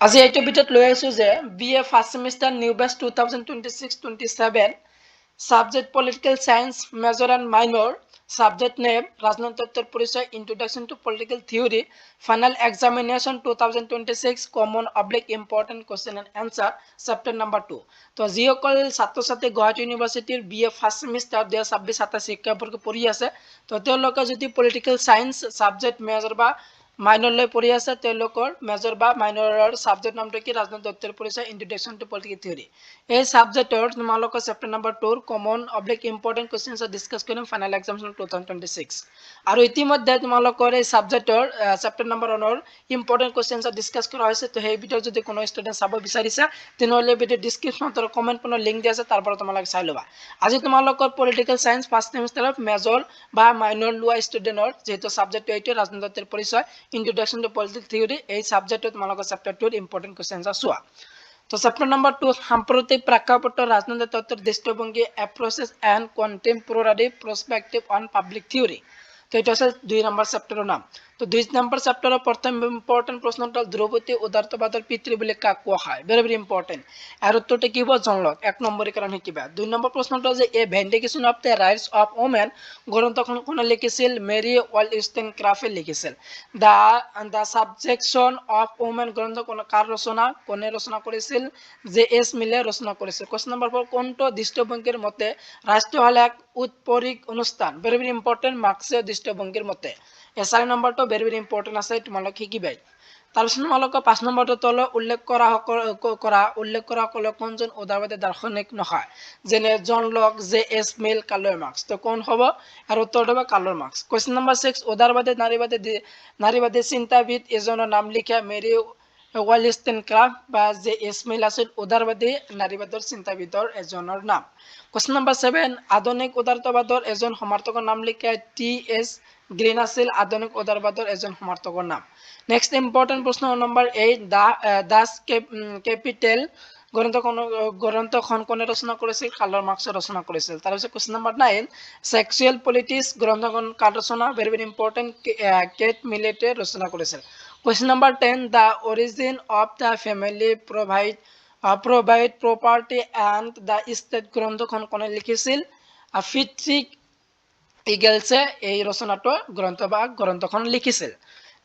আজি এইটো ভিডিঅ'ত লৈ আহিছো যে BA first semester new batch 2026-27 subject political science major and minor subject name রাজনৈতিক পরিচয় introduction to political theory final examination 2026 common oblique important question and answer chapter number 2 তো যিসকল ছাত্ৰ ছাত্ৰী গুৱাহাটী ইউনিভাৰ্চিটিৰ BA ফাৰ্ষ্ট সেমিষ্টাৰ 2026-27 শিক্ষাবৰ্ষ পঢ়ি আছে তো তেওঁলোকে যদি পলিটিক্যাল সায়েন্স সাবজেক্ট মেজৰ বা মাইনৰ লৈ পঢ়ি আছে তেওঁলোকৰ মেজৰ বা মাইনৰৰ সাবজেক্ট নামটো কি ৰাজনৈতিক পৰিচয় ইন্ট্ৰোডাকশন টু পলিটিক্যাল থিওৰি এই সাবজেক্টৰ তোমালোকৰ chapter number 2 common oblique important questions discuss কৰিম ফাইনাল এক্সামিনেশন 2026 আৰু ইতিমধ্যে তোমালোকৰ এই সাবজেক্টৰ চ্যাপ্টাৰ নাম্বাৰ 1 ৰ ইম্পৰ্টেন্ট কোশ্চেনস ডিসকাস কৰা হৈছে তো সেই ভিডিও যদি কোনো ষ্টুডেন্ট চাব বিচাৰিছা তেনেহলে ভিডিও ডেসক্ৰিপশনত আৰু কমেন্ট পনৰ লিংক দিয়া আছে তাৰ পৰা তোমালোকে চাই লবা আজি তোমালোকৰ পলিটিক্যাল সায়েন্স ফাৰ্ষ্ট সেমিষ্টাৰৰ মেজৰ বা মাইনৰ লোৱা ষ্টুডেন্টৰ যেটো সাবজেক্ট এইটো ৰাজনৈতিক পৰিচয় ইন্ট্ৰোডাকশন টু পলিটিক্যাল থিওৰি এই সাবজেক্টত তোমালোকৰ চ্যাপ্টাৰ 2 ৰ ইম্পর্টেন্ট কোশ্চেনস আছে তো চ্যাপ্টার নাম্বার 2 সাম্প্রতিক প্রেক্ষাপট রাজনৈতিক তত্ত্বের দৃষ্টিভঙ্গি approaches and contemporary perspective on public theory তো এটা আছে 2 নম্বর চ্যাপ্টারের নাম তো 2 নম্বর চ্যাপ্টারের প্রথম ইম্পর্টেন্ট প্রশ্নটা দ্রৌপদী উদারতাবাদের পিতৃ বলে কাক কোয়া হয় ভেরি ভেরি ইম্পর্টেন্ট আর উত্তরটা কি হবে জন লক 1 নম্বরের কারণে কিবা 2 নম্বর প্রশ্নটা যে a vindication of the rights of women গ্রন্থখন কোন লিখিছিল মেরি ওয়ালস্টেনক্রাফট লিখিছিল দা সাবজেকশন অফ ওমেন গ্রন্থ কোন কার রচনা কোনে রচনা করেছিল যে এস মিলে রচনা করেছিল কোশ্চেন নাম্বার 4 কোনটো দৃষ্টিভঙ্গির মতে রাষ্ট্র হল এক উৎপরিক অনুষ্ঠান ভেরি ভেরি ইম্পর্টেন্ট মার্ক্সীয় দৃষ্টিভঙ্গির মতে এই 4 নম্বরটা ভেরি ভেরি ইম্পর্টেন্ট আছে তোমালোক শিকিবাই তাৰপিছত তোমালোক 5 নম্বৰটো তল উল্লেখ কৰা সকল কোনজন উদাৰবাদী দাৰ্শনিক নহয় যেনে জন লক জে এস মিল কাৰ্ল মাৰ্ক্স তো কোন হ'ব আৰু উত্তৰ হ'ব কাৰ্ল মাৰ্ক্স কোশ্চেন নাম্বাৰ 6 উদাৰবাদী নাৰীবাদী চিন্তাবিদ এজনৰ নাম লিখা মেৰি ওয়ালস্টেনক্ৰাফট বা জে এস মিল আছিল উদাৰবাদী নাৰীবাদৰ চিন্তাবিদৰ এজনৰ নাম কোশ্চেন নাম্বাৰ 7 আধুনিক উদাৰতাবাদৰ এজন সমৰ্থকৰ নাম লিখা টি এস গ্ৰীন আছিল আধুনিক উদাৰবাদৰ এজন সমৰ্থকৰ নাম নেক্সট ইম্পর্টেন্ট প্রশ্ন নাম্বার 8 দাস ক্যাপিটাল গ্রন্থখন কোনে রচনা করেছিল কার্ল মার্ক্স রচনা করেছিল তারপর কোশ্চেন নাম্বার 9 সেক্সুয়াল পলিটিক্স গ্রন্থখন কার রচনা ভেরি ভেরি ইম্পর্টেন্ট কেট মিলেটে রচনা করেছিল question number 10 the origin of the family private property and the state গ্রন্থখন কোনে লিখিছিল ফ্রিডরিখ ইগেলসে এই রচনাটো গ্রন্থখন লিখিছিল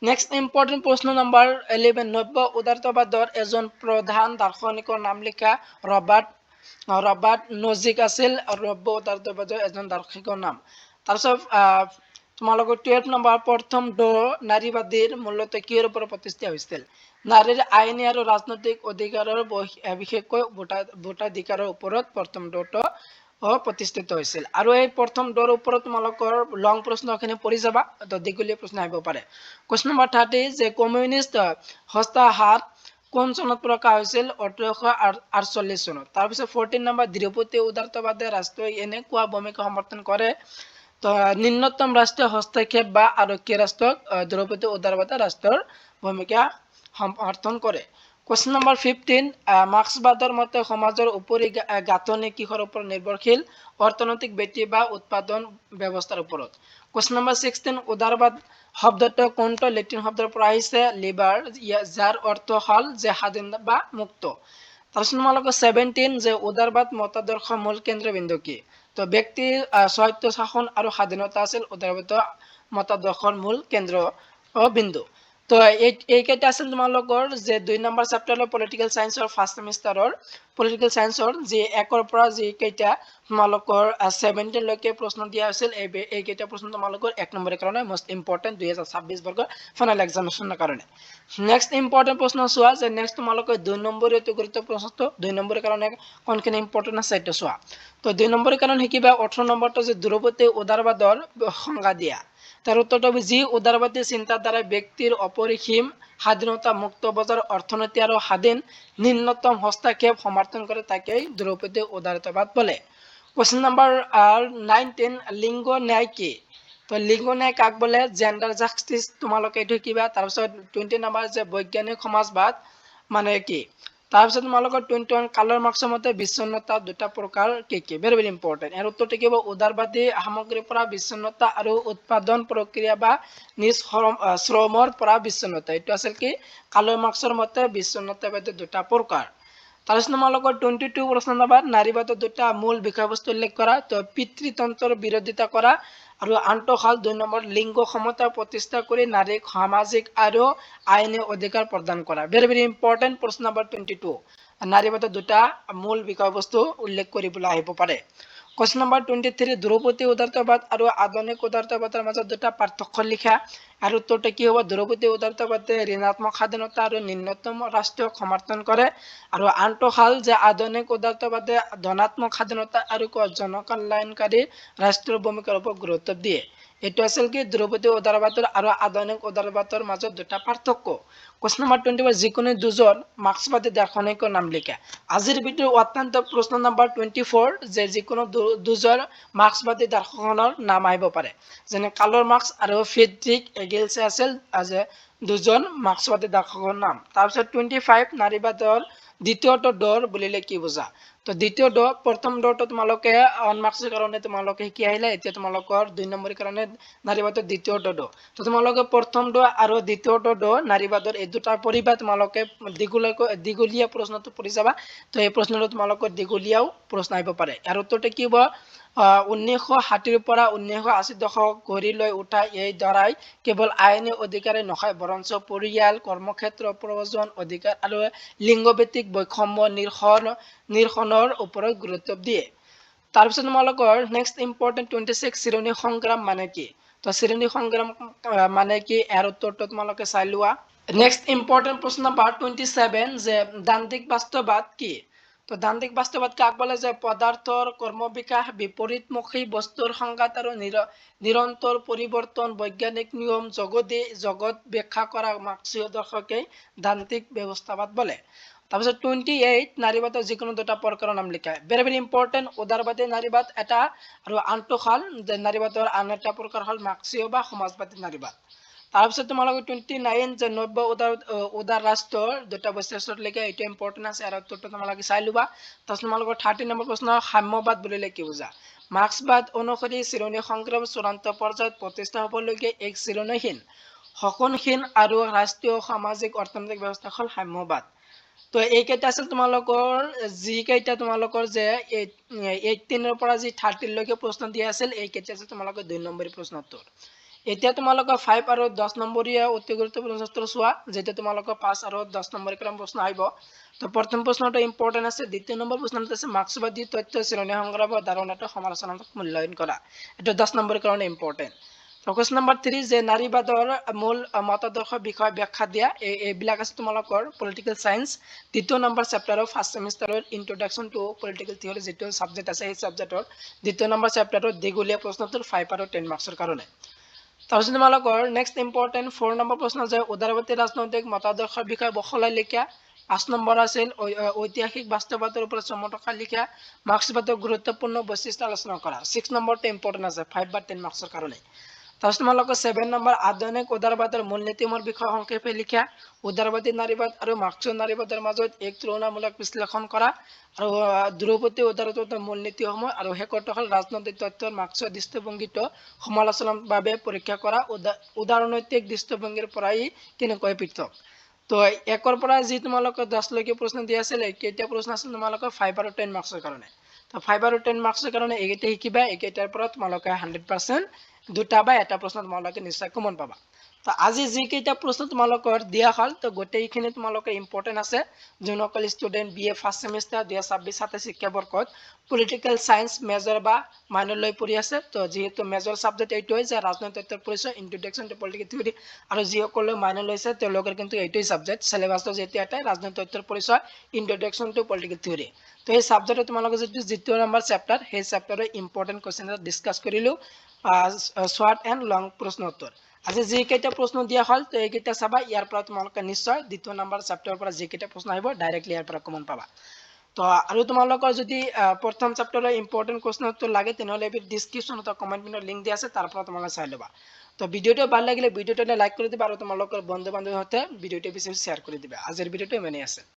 নেক্সট ইম্পর্টেন্ট প্রশ্ন নাম্বার 11 নব্য উদাৰতাবাদৰ এজন প্ৰধান দাৰ্শনিকৰ নাম লিখা ৰবাৰ্ট নজিক আছিল নব্য উদাৰতাবাদৰ এজন দাৰ্শনিকৰ নাম তাৰপিছত তোমালোকৰ 12 নম্বৰ প্ৰথম নাৰীবাদীৰ মূলত কিহৰ ওপৰত প্ৰতিষ্ঠা হৈছিল নাৰীৰ আইনী আৰু ৰাজনৈতিক অধিকাৰৰ বিশেষকৈ ভোটাধিকাৰৰ ওপৰত প্ৰথম দৌটো প্ৰতিষ্ঠিত হৈছিল আৰু এই প্ৰথম দৌৰ ওপৰত তোমালোকৰ লং প্ৰশ্নখিনি পঢ়ি যাবা তো দীঘলীয়া প্ৰশ্ন আহিব পাৰে কোশ্চেন নম্বৰ 30 যে কমিউনিষ্ট হস্তাহাৰ কোন চনত প্ৰকাশ হৈছিল 1848 চনত তাৰপিছত 14 নম্বৰ দ্ৰৌপদী উদাৰতাবাদে ৰাষ্ট্ৰই এনেকুৱা ভূমিকা সমৰ্থন কৰে তো নিম্নতম ৰাষ্ট্ৰীয় হস্তক্ষেপ বা আৰক্ষী ৰাষ্ট্ৰক দ্ৰৌপদী উদাৰবাদে ৰাষ্ট্ৰৰ ভূমিকা সমৰ্থন কৰে কোশ্চেন নম্বৰ 15 মাৰ্ক্সবাদৰ মতে সমাজৰ উপৰি গাঁথনি কিহৰ ওপৰত নিৰ্ভৰশীল অৰ্থনৈতিক বৃত্তি বা উৎপাদন ব্যৱস্থাৰ ওপৰত কোশ্চেন নম্বৰ 16 উদাৰবাদ শব্দটো কোনটো লেটিন শব্দৰ পৰা আহিছে লিবাৰ যাৰ অৰ্থ হল যে স্বাধীন বা মুক্ত তাৰপিছত তোমালোকৰ 17 যে উদাৰবাদ মতাদৰ্শ মূল কেন্দ্ৰবিন্দু কি তো ব্যক্তি স্বায়ত্ত শাসন আৰু স্বাধীনতা আছিল উদাৰবাদ মতাদৰ্শৰ মূল কেন্দ্ৰ বিন্দু তো এইকেইটা আছিল তোমালোকৰ যে 2 নম্বৰ চেপ্টাৰৰ পলিটিক্যাল সায়েন্সৰ ফাৰ্ষ্ট সেমিষ্টাৰৰ পলিটিক্যাল সায়েন্সৰ যে 1 ৰ পৰা যে কেইটা তোমালোকৰ 17 লৈকে প্ৰশ্ন দিয়া হৈছিল এইকেইটা প্ৰশ্ন তোমালোকৰ 1 নম্বৰৰ কাৰণে মোস্ট ইম্পৰ্টেন্ট 2026 বৰ্গৰ ফাইনাল এক্সামিনেশনৰ কাৰণে নেক্সট ইম্পৰ্টেন্ট প্ৰশ্ন চোৱা যে নেক্সট তোমালোকৰ 2 নম্বৰ এটো গুৰুত্বপূৰ্ণ প্ৰশ্নটো 2 নম্বৰৰ কাৰণে কোনখিনি ইম্পৰ্টেন্ট আছে এটা চোৱা তো 2 নম্বৰৰ কাৰণে কিবা 18 নম্বৰটো যে দ্ৰৌপদী উদাৰবাদৰ সংজ্ঞা দিয়া তার উত্তরটা হবে যে উদারবাদী চিন্তাধারা ব্যক্তির অপরিসীম স্বাধীনতা মুক্ত বজার অর্থনীতি আর স্বাধীন ন্যূনতম হস্তক্ষেপ সমর্থন করে তাকেই দ্রৌপদী উদারতাবাদ বলে কোশ্চেন নাম্বার 19 লিঙ্গ ন্যায় কি তো লিঙ্গ ন্যায় কাক বলে জেন্ডার জাস্টিস তোমালোকে এইটো কিবা তাৰপিছত 20 নম্বৰ যে বৈজ্ঞানিক সমাজবাদ মানে কি তাৰপিছত তোমালোকৰ 21 কালৰ মাৰ্কছৰ মতে বিচ্ছিন্নতা দুটা প্ৰকাৰ কি ভেৰি ভেৰি ইম্পৰ্টেণ্ট। ইয়াৰ উত্তৰটো কি হ'ব? উদাৰবাদী সামগ্ৰীৰ পৰা বিচ্ছিন্নতা আৰু উৎপাদন প্ৰক্ৰিয়া বা নিজ শ্ৰমৰ পৰা বিচ্ছিন্নতা। এইটো আছিল কি কালৰ মাৰ্কছৰ মতে বিচ্ছিন্নতা বাদী দুটা প্ৰকাৰ। তাৰপিছত তোমালোকৰ 22 প্ৰশ্ন নম্বৰ নাৰীবাদৰ দুটা মূল বিষয়বস্তু উল্লেখ কৰা। তো পিতৃতন্ত্ৰৰ বিৰোধিতা কৰা আৰু আন্তঃসাল 2 নম্বৰ লিংগ সমতা প্ৰতিষ্ঠা কৰি নাৰীক সামাজিক আৰু আইনী অধিকাৰ প্ৰদান কৰা। ভেৰি ভেৰি ইম্পৰ্টেণ্ট প্ৰশ্ন নম্বৰ 22 নাৰীবাদৰ দুটা মূল বিষয়বস্তু উল্লেখ কৰিবলৈ আহিব পাৰে। কোৱেশ্চন নম্বৰ 23 ধ্ৰুপদী উদাৰতাবাদ আৰু আধুনিক উদাৰতাবাদৰ মাজত দুটা পাৰ্থক্য লিখা। আৰু উত্তৰটো কি হ'ব? ধ্ৰুপদী উদাৰতাবাদে ঋণাত্মক স্বাধীনতা আৰু ন্যূনতম ৰাষ্ট্ৰীয় সমৰ্থন কৰে আৰু আন্তঃসাল যে আধুনিক উদাৰতাবাদে ধনাত্মক স্বাধীনতা আৰু জনকল্যাণকাৰী ৰাষ্ট্ৰীয় ভূমিকাৰ ওপৰত গুৰুত্ব দিয়ে। এইটো আছিল কি ধ্ৰুপদী উদাৰবাদৰ আৰু আধুনিক উদাৰবাদৰ মাজত দুটা পাৰ্থক্য। কোৱেশ্চন নম্বৰ 24 যিকোনো দুজন মাৰ্ক্সবাদী দাৰ্শনিকৰ নাম লিখা। আজিৰ ভিডিঅ'ৰ অত্যন্ত প্ৰশ্ন নম্বৰ 24 যে যিকোনো দুজন মাৰ্ক্সবাদী দাৰ্শনিকৰ নাম আহিব পাৰে। যেনে কাৰ্ল মাৰ্ক্স আৰু ফ্ৰিডৰিখ এগেলছে আছিল যে দুজন মাৰ্ক্সবাদী দাৰ্শনিকৰ নাম। তাৰপিছত 25 নাৰীবাদৰ দ্বিতীয়টো দৌৰ বুলিলে কি বুজা? তো দ্বিতীয় দৌৰ প্ৰথম দৌৰটো তোমালোকে 1 মাৰ্ক্সৰ কাৰণে তোমালোকে শিকি আহিলে। এতিয়া তোমালোকৰ 2 নম্বৰৰ কাৰণে নাৰীবাদৰ দ্বিতীয়টো দৌৰ। তো তোমালোকে প্ৰথম দৌৰ আৰু দ্বিতীয়টো দৌৰ নাৰীবাদৰ এই দুটা পঢ়িবা। তোমালোকে দীঘলীয়া প্ৰশ্নটো পঢ়ি যাবা। তো এই প্ৰশ্নটো তোমালোকৰ দীঘলীয়াও প্ৰশ্ন আহিব পাৰে। ইয়াৰ উত্তৰটো কি হ'ব? 1960ৰ পৰা 1980 দশক গঢ়ি লৈ উঠা এই ধাৰাই কেৱল আইনী অধিকাৰে নহয় বৰঞ্চ পৰিয়াল, কৰ্মক্ষেত্ৰ, প্ৰয়োজন অধিকাৰ আৰু লিংগভিত্তিক বৈষম্য নিৰসনৰ ওপৰত গুৰুত্ব দিয়ে। তাৰপিছত তোমালোকৰ নেক্সট ইম্পৰ্টেণ্ট 26 চিৰণী সংগ্ৰাম মানে কি? তো চিৰণী সংগ্ৰাম মানে কি? ইয়াৰ উত্তৰটো তোমালোকে চাই লোৱা। নেক্সট ইম্পৰ্টেণ্ট প্ৰশ্ন নম্বৰ 27 যে দান্দিক বাস্তৱবাদ কি? তো দান্দিক বাস্তৱবাদ কাক বোলে? যে পদাৰ্থৰ কৰ্মবিকাশ, বিপৰীতমুখী বস্তুৰ সংঘাত আৰু নিৰন্তৰ পৰিৱৰ্তন বৈজ্ঞানিক নিয়ম জগত ব্যাখ্যা কৰা মাৰ্ক্সীয় দৰ্শকে দান্দিক ব্যৱস্থাবাদ বোলে। তাৰপিছত 28 নাৰীবাদৰ যিকোনো দুটা প্ৰকাৰৰ নাম লিখা। ভেৰি ভেৰি ইম্পৰ্টেণ্ট উদাৰবাদী নাৰীবাদ এটা আৰু আন্তঃসাল নাৰীবাদৰ আন এটা প্ৰকাৰ হ'ল মাৰ্ক্সীয় বা সমাজবাদী নাৰীবাদ। তাৰপিছত তোমালোকে 29 যে নব্য উদাৰ ৰাষ্ট্ৰৰ দুটা বৈশিষ্ট্য লিখা। এইটো ইম্পৰ্টেণ্ট আছে আৰু উত্তৰটো তোমালোকে চাই লোৱা। তাৰপিছত তোমালোকৰ 30 নম্বৰ প্ৰশ্ন সাম্যবাদ বুলিলে কি বুজা? মাৰ্ক্সবাদ অনুসৰি চিৰণী সংগ্ৰাম চূড়ান্ত পৰ্যায়ত প্ৰতিষ্ঠা হ'বলৈকে এক চিৰণীহীন, শোষণহীন আৰু ৰাষ্ট্ৰীয় সামাজিক অৰ্থনৈতিক ব্যৱস্থা হ'ল সাম্যবাদ। তো এইকেইটা আছিল তোমালোকৰ যিকেইটা তোমালোকৰ যে 18ৰ পৰা যি 30 লৈকে প্ৰশ্ন দিয়া আছিল। এইকেইটা আছিল তোমালোকৰ 2 নম্বৰী প্ৰশ্ন উত্তৰ। এতিয়া তোমালোকৰ 5 আৰু 10 নম্বৰীয়া অতি গুৰুত্বপূৰ্ণ প্ৰশ্ন চোৱা, যেটা তোমালোকৰ 5 আৰু 10 নম্বৰৰ প্ৰশ্ন আহিব। তো প্ৰথম প্ৰশ্নটো ইম্পৰ্টেণ্ট আছে। দ্বিতীয় নম্বৰ প্ৰশ্নটো আছে মাৰ্ক্সবাদী তথ্য চিৰণী সংগ্ৰামৰ ধাৰণাটো সমালোচনাত্মক মূল্যায়ন কৰা। এইটো 10 নম্বৰৰ কাৰণে ইম্পৰ্টেণ্ট। তো কুৱেশ্যন নম্বৰ 3 যে নাৰীবাদৰ মূল মতাদৰ্শৰ বিষয়ে ব্যাখ্যা দিয়া। এইবিলাক আছে তোমালোকৰ পলিটিকেল সায়েন্স দ্বিতীয় নম্বৰ চেপ্টাৰৰ ফাৰ্ষ্ট সেমিষ্টাৰৰ ইন্ট্ৰডাকশ্যন টু পলিটিকেল থিয়ৰী যিটো সাবজেক্ট আছে, সেই সাবজেক্টৰ দ্বিতীয় নম্বৰ চেপ্টাৰৰ দীঘলীয়া প্ৰশ্নটোৰ 5 আৰু 10 মাৰ্ক্সৰ কাৰণে। তাৰপিছত তোমালোকৰ নেক্সট ইম্পৰ্টেণ্ট 4 নম্বৰ প্ৰশ্ন যে উদাৰবাদী ৰাজনৈতিক মতাদৰ্শৰ বিষয়ে বহলাই লিখা। 5 নম্বৰ আছিল ঐতিহাসিক বাস্তৱবাদৰ ওপৰত চমুকৈ লিখা। মাৰ্ক্সবাদৰ গুৰুত্বপূৰ্ণ বৈশিষ্ট্য আলোচনা কৰা। 6 নম্বৰটো ইম্পৰ্টেণ্ট আছে 5 বা 10 মাৰ্ক্সৰ কাৰণে। তাৰপিছত তোমালোকৰ 7 নম্বৰ আধুনিক উদাৰবাদৰ মূল নীতিমৰ বিষয়ে সংক্ষেপে লিখা। উদাৰবাদী নাৰীবাদ আৰু মাৰ্ক্সীয় নাৰীবাদৰ মাজত এক তুলনামূলক বিশ্লেষণ কৰা আৰু ধ্ৰুপদী উদাৰবাদৰ মূল নীতিসমূহ আৰু শেষৰটো হ'ল ৰাজনৈতিক তত্ত্বৰ মাৰ্ক্সীয় দৃষ্টিভংগীটো সমালোচনাৰ বাবে পৰীক্ষা কৰা। উদাৰনৈতিক দৃষ্টিভংগীৰ পৰাই কেনেকৈ পৃথক। তো 1ৰ পৰা যি তোমালোকৰ 10 লৈকে প্ৰশ্ন দিয়া আছিল, এইকেইটা প্ৰশ্ন আছিল তোমালোকৰ 5 আৰু 10 মাৰ্ক্সৰ কাৰণে। তো 5 আৰু 10 মাৰ্ক্সৰ কাৰণে এইকেইটা শিকিবা। এইকেইটাৰ পৰা তোমালোকে 100% দুটা বা এটা প্ৰশ্ন তোমালোকে নিশ্চয় কমন পাবা। তো আজি যিকেইটা প্ৰশ্ন তোমালোকৰ দিয়া হ'ল, তো গোটেইখিনি তোমালোকৰ ইম্পৰ্টেণ্ট আছে। যোনসকল ষ্টুডেণ্ট BA ফাৰ্ষ্ট সেমিষ্টাৰ 2026-27 শিক্ষাবৰ্ষত পলিটিকেল সায়েন্স মেজৰ বা মাইনৰ লৈ পঢ়ি আছে। তো যিহেতু মেজৰ সাবজেক্ট এইটোৱে যে ৰাজনৈতিক তত্ত্বৰ পৰিচয় ইন্ট্ৰডাকশ্যন টু পলিটিকেল থিয়ৰী, আৰু যিসকলে মাইনৰ লৈছে তেওঁলোকৰ কিন্তু এইটোৱে সাবজেক্ট সিলেবাসটো যেতিয়া এটাই ৰাজনৈতিক তত্ত্বৰ পৰিচয় ইন্ট্ৰডাকশ্যন টু পলিটিকেল থিয়ৰী। তো এই সাবজেক্টত তোমালোকে যিটো নম্বৰ চেপ্টাৰ, সেই চেপ্টাৰৰ ইম্পৰ্টেণ্ট কুৱেশ্যন এটা ডিছকাছ কৰিলোঁ শৰ্ট এণ্ড লং প্ৰশ্ন উত্তৰ। আজি যিকেইটা প্ৰশ্ন দিয়া হ'ল, তো এইকেইটা চাবা। ইয়াৰ পৰা তোমালোকে নিশ্চয় দ্বিতীয় নম্বৰ চেপ্টাৰৰ পৰা যিকেইটা প্ৰশ্ন আহিব ডাইৰেক্টলি ইয়াৰ পৰা কমন পাবা। তো আৰু তোমালোকৰ যদি প্ৰথম চেপ্টাৰৰ ইম্পৰ্টেণ্ট কুৱেশ্যন উত্তৰ লাগে তেনেহ'লে ডিছক্ৰিপশ্যনত কমেণ্ট পিনৰ লিংক দিয়া আছে, তাৰ পৰা তোমালোকে চাই ল'বা। তো ভিডিঅ'টো ভাল লাগিলে ভিডিঅ'টো লাইক কৰি দিবা আৰু তোমালোকৰ বন্ধু বান্ধৱীৰ সৈতে ভিডিঅ'টো বেছি শ্বেয়াৰ কৰি দিবা। আজিৰ ভিডিঅ'টো ইমানেই আছে।